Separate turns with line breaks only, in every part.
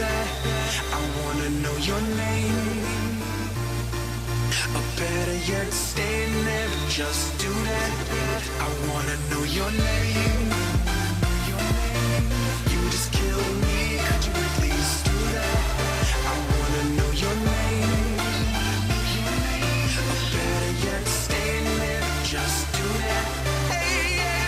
that. I wanna know your name, or better yet, stay there, just do that. I wanna know your name. You just kill me, could you at least do that? I wanna know your name, or better yet, stay there, just do that. Hey, yeah.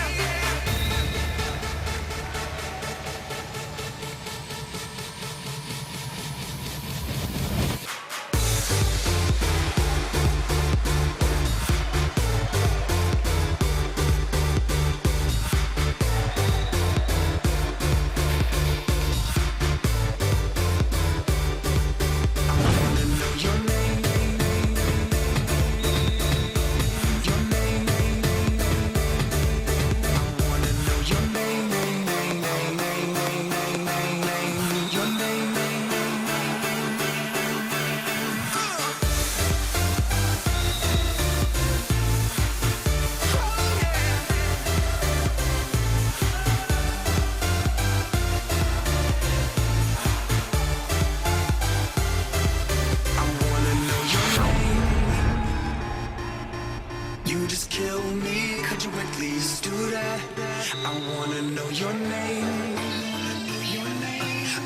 You just kill me, could you at least do that? I wanna know your name,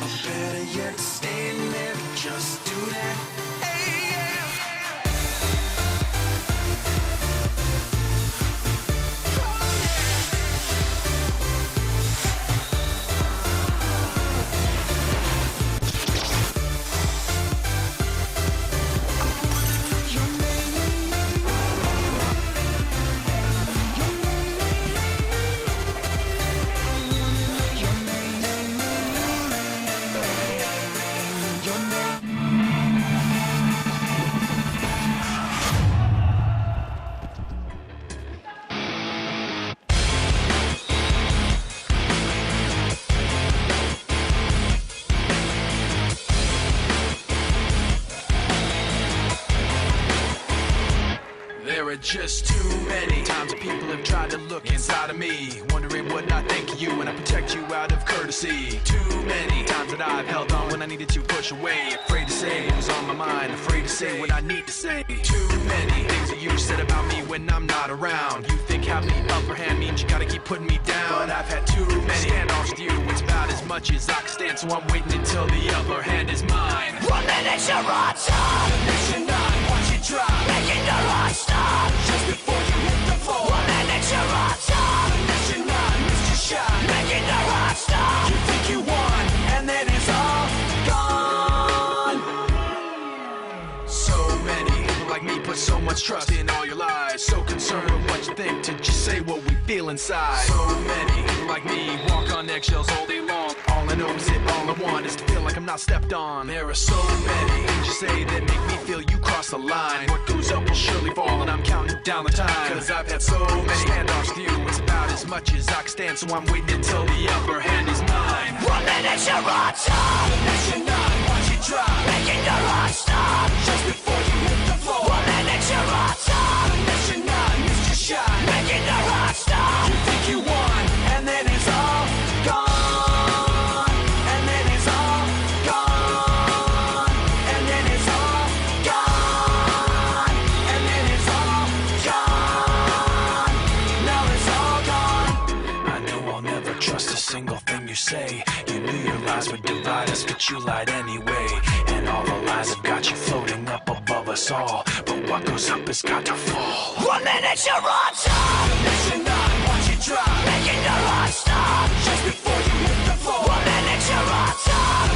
or better yet, stay there, just do that. Hey, yeah.
There are just too many times that people have tried to look inside of me, wondering what I think of you when I protect you out of courtesy. Too many times that I've held on when I needed to push away, afraid to say what was on my mind, afraid to say what I need to say. Too many things that you said about me when I'm not around. You think having the upper hand means you gotta keep putting me down, but I've had too many standoffs with you. It's about as much as I can stand, so I'm waiting until the upper hand is mine.
1 minute you're on top,
The next you're not, watch it drop,
making the rock stop.
just before you hit the floor.
1 minute you're on top,
The next you're not, missed your shot.
making the rock stop.
You think you won, and then it's all gone. So many people like me put so much trust in all your lies, so concerned with what you think to just say what we feel inside. So many people like me walk on eggshells all day long. All I know is that all I want is to feel like I'm not stepped on. There are so many things you say that make me feel you cross the line. What goes up will surely fall, and I'm counting down the time, cause I've had so many handoffs with you. It's about as much as I can stand, so I'm waiting until the upper hand is mine.
1 minute you're on top,
The next you're not, watch it drop,
making the rock stop.
just before you hit the floor.
1 minute you're on top,
The next you're not, missed your shot.
making the rock stop.
You think you won, and then it's all gone. And then it's all gone. And then it's all gone. And then it's all gone. Now it's all gone. I know I'll never trust a single thing you say. You knew your lies would divide us, but you lied anyway. And all the lies have got you floating up above us all. But what goes up has got to fall.
1 minute you're on top,
The next you're not, watch it drop,
making the rock stop.
just before you hit the floor.
1 minute you're on top,